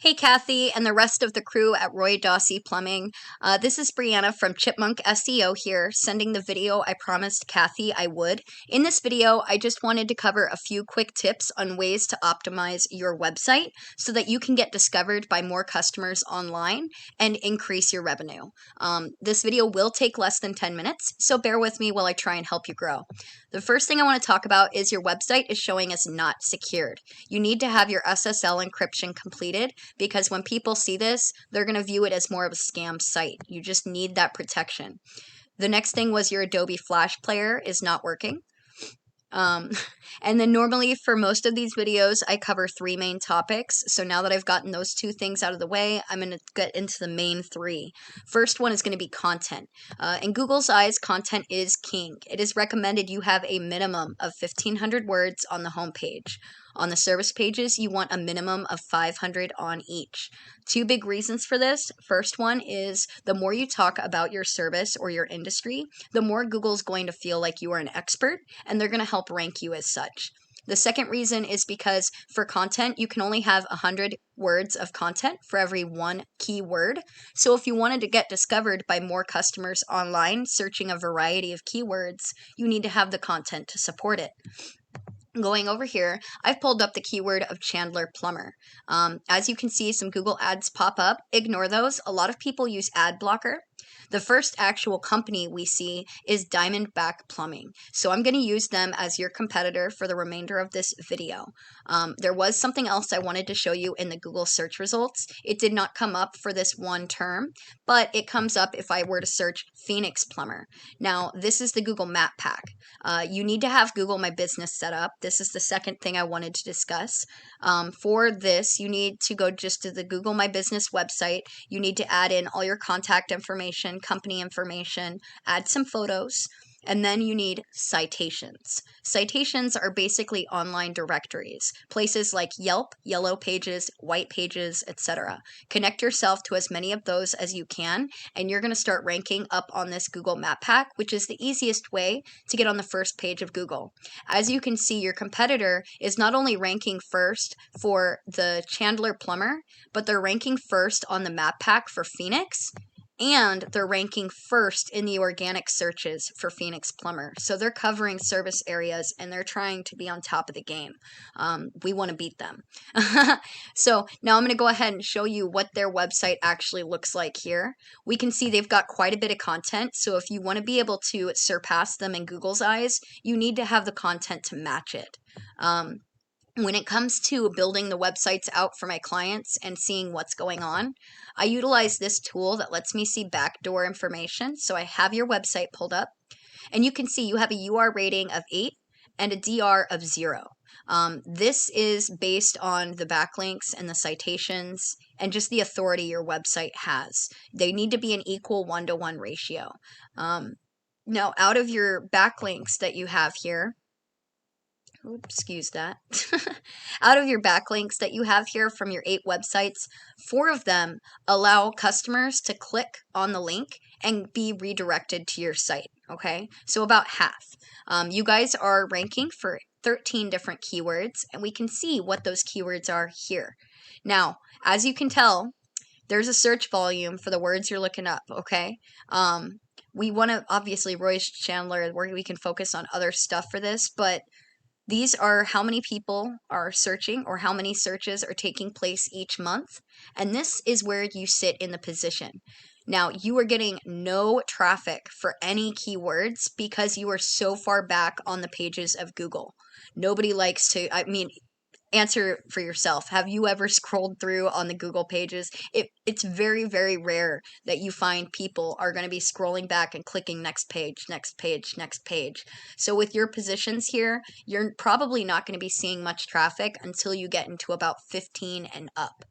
Hey, Kathy, and the rest of the crew at Dossey Plumbing. This is Brianna from Chipmunk SEO here, sending the video I promised Kathy I would. In this video, I just wanted to cover a few quick tips on ways to optimize your website so that you can get discovered by more customers online and increase your revenue. This video will take less than 10 minutes, so bear with me while I try and help you grow. The first thing I want to talk about is your website is showing as not secured. You need to have your SSL encryption completed because when people see this, they're going to view it as more of a scam site. You just need that protection. The next thing was your Adobe Flash Player is not working. And then normally for most of these videos, I cover 3 main topics. So now that I've gotten those 2 things out of the way, I'm going to get into the main 3. First one is going to be content. In Google's eyes, content is king. It is recommended you have a minimum of 1,500 words on the homepage. On the service pages, you want a minimum of 500 on each. 2 big reasons for this. First one is the more you talk about your service or your industry, the more Google's going to feel like you are an expert, and they're going to help rank you as such. The second reason is because for content, you can only have 100 words of content for every 1 keyword. So if you wanted to get discovered by more customers online searching a variety of keywords, you need to have the content to support it. Going over here, I've pulled up the keyword of Chandler plumber. As you can see, some Google ads pop up. Ignore those. A lot of people use ad blocker. The first actual company we see is Diamondback Plumbing. So I'm going to use them as your competitor for the remainder of this video. There was something else I wanted to show you in the Google search results. It did not come up for this one term, but it comes up if I were to search Phoenix Plumber. Now, this is the Google Map Pack. You need to have Google My Business set up. This is the second thing I wanted to discuss. For this, you need to go just to the Google My Business website. You need to add in all your contact information, company information, add some photos, and then you need citations. Citations are basically online directories, places like Yelp, Yellow Pages, White Pages, etc. Connect yourself to as many of those as you can, and you're going to start ranking up on this Google Map Pack, which is the easiest way to get on the first page of Google. As you can see, your competitor is not only ranking first for the Chandler plumber, but they're ranking first on the Map Pack for Phoenix, and they're ranking first in the organic searches for Phoenix Plumber. So they're covering service areas and they're trying to be on top of the game. We want to beat them. So now I'm going to go ahead and show you what their website actually looks like here. We can see they've got quite a bit of content. So if you want to be able to surpass them in Google's eyes, you need to have the content to match it. When it comes to building the websites out for my clients and seeing what's going on, I utilize this tool that lets me see backdoor information. So I have your website pulled up, and you can see you have a UR rating of 8 and a DR of 0. This is based on the backlinks and the citations and just the authority your website has. They need to be an equal 1-to-1 ratio. Now, out of your backlinks that you have here, excuse that. Out of your backlinks that you have here from your 8 websites, 4 of them allow customers to click on the link and be redirected to your site. Okay, so about half. You guys are ranking for 13 different keywords, and we can see what those keywords are here. Now, as you can tell, there's a search volume for the words you're looking up. Okay. We want to obviously Chandler, where we can focus on other stuff for this, but these are how many people are searching or how many searches are taking place each month. And this is where you sit in the position. Now, you are getting no traffic for any keywords because you are so far back on the pages of Google. Nobody likes to, answer for yourself. Have you ever scrolled through on the Google pages? It's very, very rare that you find people are going to be scrolling back and clicking next page, next page, next page. So with your positions here, you're probably not going to be seeing much traffic until you get into about 15 and up.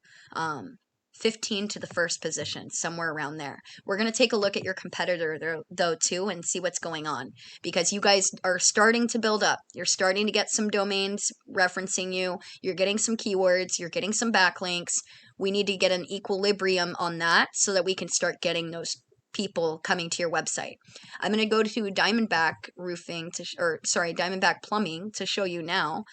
15 to the first position, somewhere around there. We're going to take a look at your competitor though too and see what's going on, because you guys are starting to build up. You're starting to get some domains referencing you. You're getting some keywords. You're getting some backlinks. We need to get an equilibrium on that so that we can start getting those people coming to your website. I'm going to go to Diamondback Plumbing to show you now.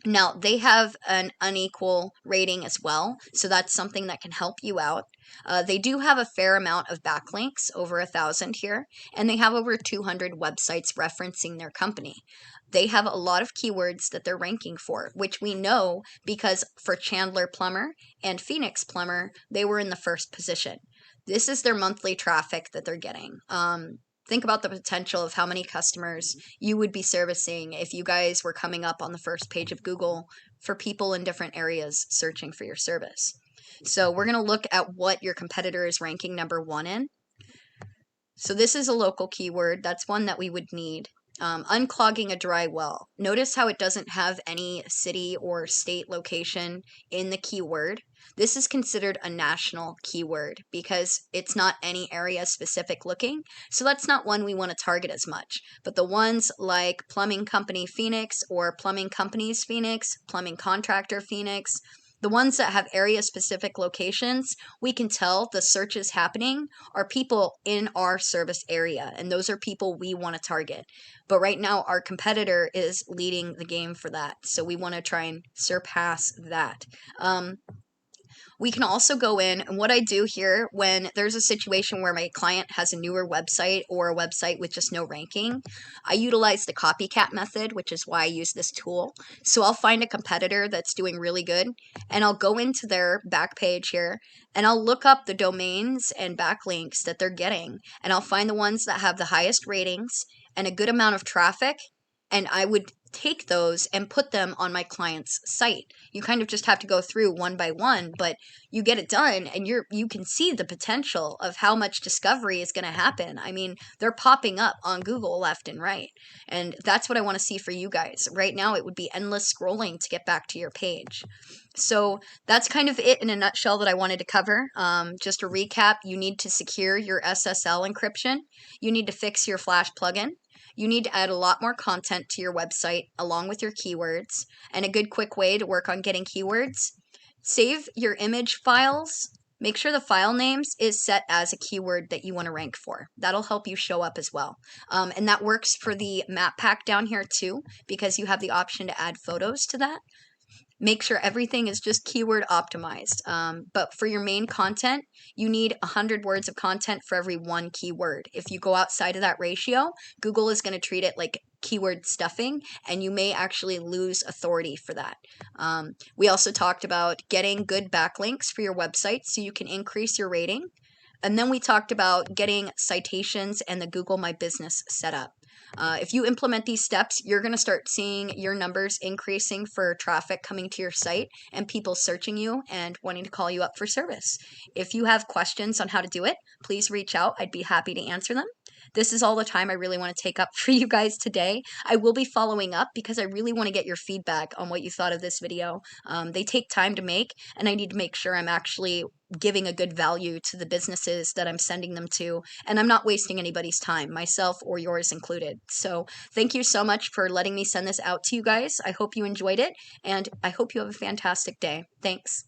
Now, they have an unequal rating as well, so that's something that can help you out. They do have a fair amount of backlinks, over 1,000 here, and they have over 200 websites referencing their company. They have a lot of keywords that they're ranking for, which we know because for Chandler Plumber and Phoenix Plumber, they were in the first position. This is their monthly traffic that they're getting. Think about the potential of how many customers you would be servicing if you guys were coming up on the first page of Google for people in different areas searching for your service. So we're going to look at what your competitor is ranking number 1 in. So this is a local keyword. That's one that we would need. Unclogging a dry well. Notice how it doesn't have any city or state location in the keyword. This is considered a national keyword because it's not any area specific looking. So that's not one we want to target as much. But the ones like Plumbing Company Phoenix or Plumbing Companies Phoenix, Plumbing Contractor Phoenix, the ones that have area specific locations, we can tell the searches happening are people in our service area, and those are people we want to target. But right now, our competitor is leading the game for that, so we want to try and surpass that. We can also go in, and what I do here when there's a situation where my client has a newer website or a website with just no ranking, I utilize the copycat method, which is why I use this tool. So I'll find a competitor that's doing really good, and I'll go into their back page here, and I'll look up the domains and backlinks that they're getting, and I'll find the ones that have the highest ratings and a good amount of traffic, and I would take those and put them on my client's site. You kind of just have to go through one by one, but you get it done and you can see the potential of how much discovery is going to happen. I mean, they're popping up on Google left and right. And that's what I want to see for you guys. Right now it would be endless scrolling to get back to your page. So that's kind of it in a nutshell that I wanted to cover. Just a recap, you need to secure your SSL encryption. You need to fix your Flash plugin. You need to add a lot more content to your website along with your keywords. And a good quick way to work on getting keywords, save your image files. Make sure the file names is set as a keyword that you want to rank for. That'll help you show up as well. And that works for the map pack down here too, because you have the option to add photos to that. Make sure everything is just keyword optimized. But for your main content, you need 100 words of content for every one keyword. If you go outside of that ratio, Google is going to treat it like keyword stuffing, and you may actually lose authority for that. We also talked about getting good backlinks for your website so you can increase your rating. And then we talked about getting citations and the Google My Business set up. If you implement these steps, you're going to start seeing your numbers increasing for traffic coming to your site and people searching you and wanting to call you up for service. If you have questions on how to do it, please reach out. I'd be happy to answer them. This is all the time I really want to take up for you guys today. I will be following up because I really want to get your feedback on what you thought of this video. They take time to make, and I need to make sure I'm actually giving a good value to the businesses that I'm sending them to, and I'm not wasting anybody's time, myself or yours included. So thank you so much for letting me send this out to you guys. I hope you enjoyed it, and I hope you have a fantastic day. Thanks.